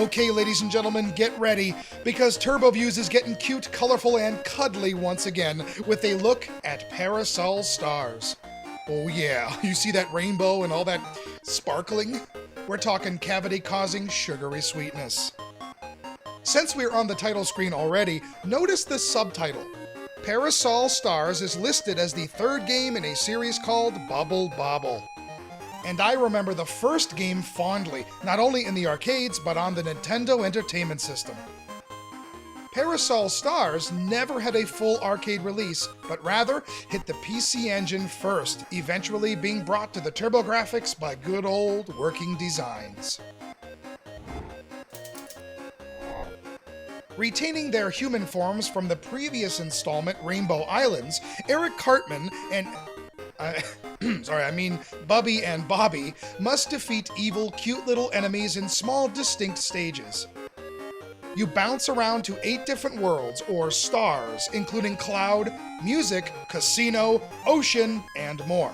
Okay, ladies and gentlemen, get ready, because TurboViews is getting cute, colorful, and cuddly once again with a look at Parasol Stars. Oh yeah, you see that rainbow and all that sparkling? We're talking cavity-causing sugary sweetness. Since we're on the title screen already, notice the subtitle. Parasol Stars is listed as the third game in a series called Bubble Bobble. And I remember the first game fondly, not only in the arcades, but on the Nintendo Entertainment System. Parasol Stars never had a full arcade release, but rather hit the PC Engine first, eventually being brought to the TurboGrafx by good old Working Designs. Retaining their human forms from the previous installment, Rainbow Islands, Eric Cartman and Bubby and Bobby must defeat evil, cute little enemies in small, distinct stages. You bounce around to 8 different worlds, or stars, including cloud, music, casino, ocean, and more.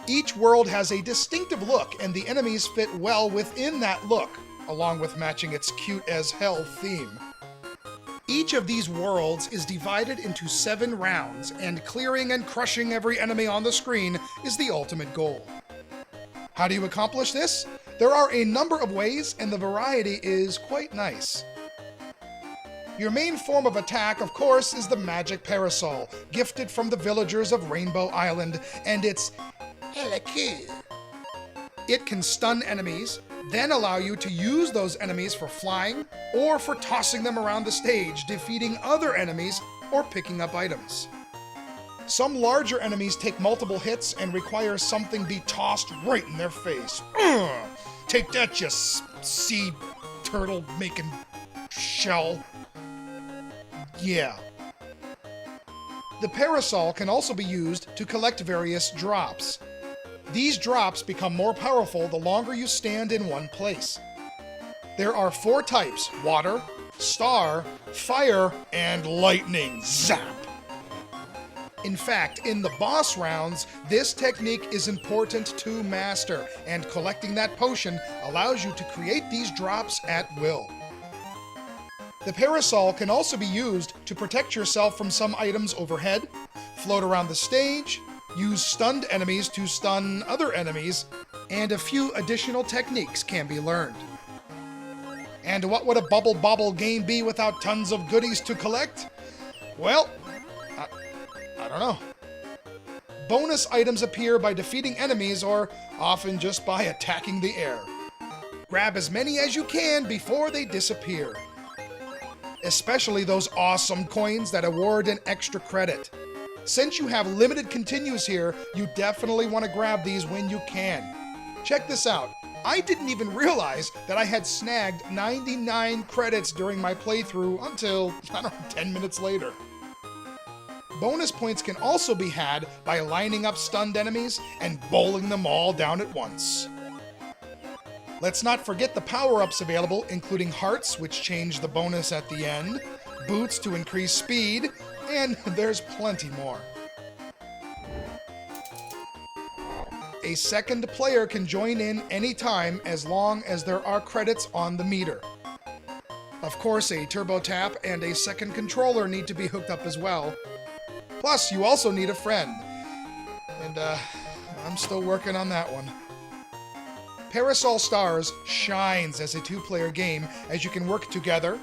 Each world has a distinctive look, and the enemies fit well within that look, along with matching its cute-as-hell theme. Each of these worlds is divided into 7 rounds, and clearing and crushing every enemy on the screen is the ultimate goal. How do you accomplish this? There are a number of ways, and the variety is quite nice. Your main form of attack, of course, is the magic parasol, gifted from the villagers of Rainbow Island, and it's hella cool. It can stun enemies, then allow you to use those enemies for flying, or for tossing them around the stage, defeating other enemies, or picking up items. Some larger enemies take multiple hits and require something be tossed right in their face. Take that, you sea turtle-making shell. Yeah. The parasol can also be used to collect various drops. These drops become more powerful the longer you stand in one place. There are 4 types: water, star, fire, and lightning. Zap! In fact, in the boss rounds, this technique is important to master, and collecting that potion allows you to create these drops at will. The parasol can also be used to protect yourself from some items overhead, float around the stage, use stunned enemies to stun other enemies, and a few additional techniques can be learned. And what would a Bubble Bobble game be without tons of goodies to collect? Well, I don't know. Bonus items appear by defeating enemies or often just by attacking the air. Grab as many as you can before they disappear. Especially those awesome coins that award an extra credit. Since you have limited continues here, you definitely want to grab these when you can. Check this out. I didn't even realize that I had snagged 99 credits during my playthrough until, 10 minutes later. Bonus points can also be had by lining up stunned enemies and bowling them all down at once. Let's not forget the power-ups available, including hearts, which change the bonus at the end, boots to increase speed, and there's plenty more. A second player can join in anytime as long as there are credits on the meter. Of course, a turbo tap and a second controller need to be hooked up as well. Plus, you also need a friend. And, I'm still working on that one. Parasol Stars shines as a 2-player game as you can work together,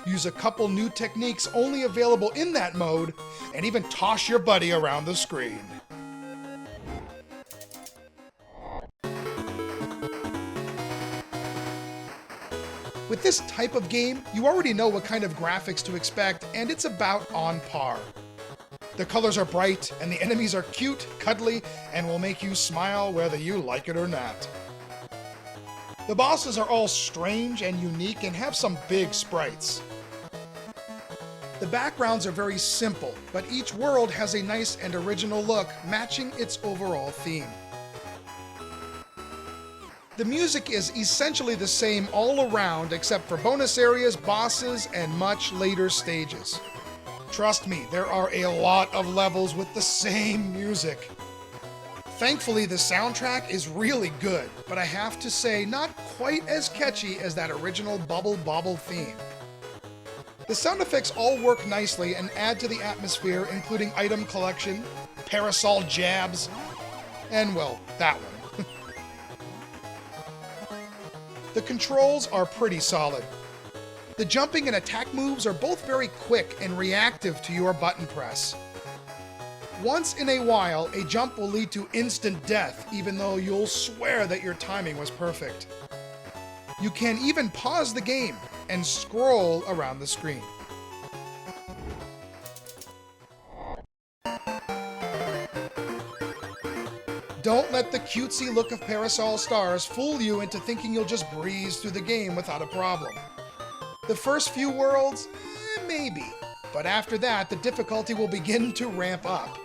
use a couple new techniques only available in that mode, and even toss your buddy around the screen. With this type of game, you already know what kind of graphics to expect, and it's about on par. The colors are bright, and the enemies are cute, cuddly, and will make you smile whether you like it or not. The bosses are all strange and unique and have some big sprites. The backgrounds are very simple, but each world has a nice and original look, matching its overall theme. The music is essentially the same all around except for bonus areas, bosses, and much later stages. Trust me, there are a lot of levels with the same music. Thankfully, the soundtrack is really good, but I have to say, not quite as catchy as that original Bubble Bobble theme. The sound effects all work nicely and add to the atmosphere, including item collection, parasol jabs, and, well, that one. The controls are pretty solid. The jumping and attack moves are both very quick and reactive to your button press. Once in a while, a jump will lead to instant death, even though you'll swear that your timing was perfect. You can even pause the game and scroll around the screen. Don't let the cutesy look of Parasol Stars fool you into thinking you'll just breeze through the game without a problem. The first few worlds, maybe, but after that, the difficulty will begin to ramp up.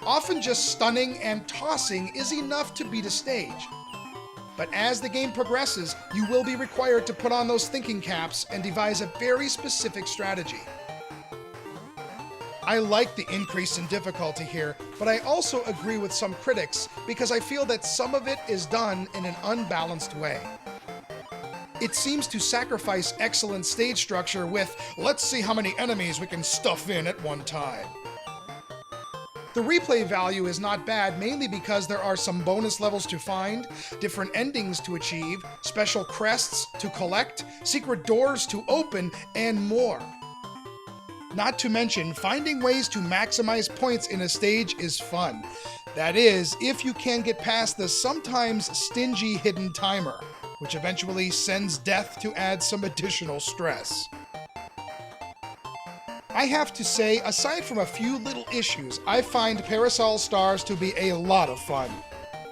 Often just stunning and tossing is enough to beat a stage. But as the game progresses, you will be required to put on those thinking caps and devise a very specific strategy. I like the increase in difficulty here, but I also agree with some critics because I feel that some of it is done in an unbalanced way. It seems to sacrifice excellent stage structure with, let's see how many enemies we can stuff in at one time. The replay value is not bad, mainly because there are some bonus levels to find, different endings to achieve, special crests to collect, secret doors to open, and more. Not to mention, finding ways to maximize points in a stage is fun. That is, if you can get past the sometimes stingy hidden timer, which eventually sends death to add some additional stress. I have to say, aside from a few little issues, I find Parasol Stars to be a lot of fun.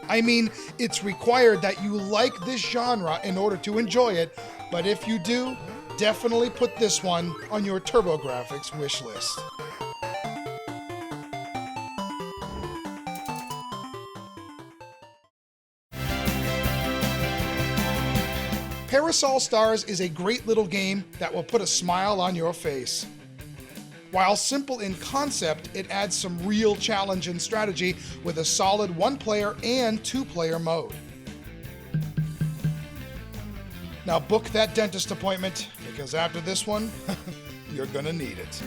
I mean, it's required that you like this genre in order to enjoy it, but if you do, definitely put this one on your TurboGrafx wishlist. Parasol Stars is a great little game that will put a smile on your face. While simple in concept, it adds some real challenge and strategy with a solid one-player and two-player mode. Now book that dentist appointment, because after this one, you're gonna need it.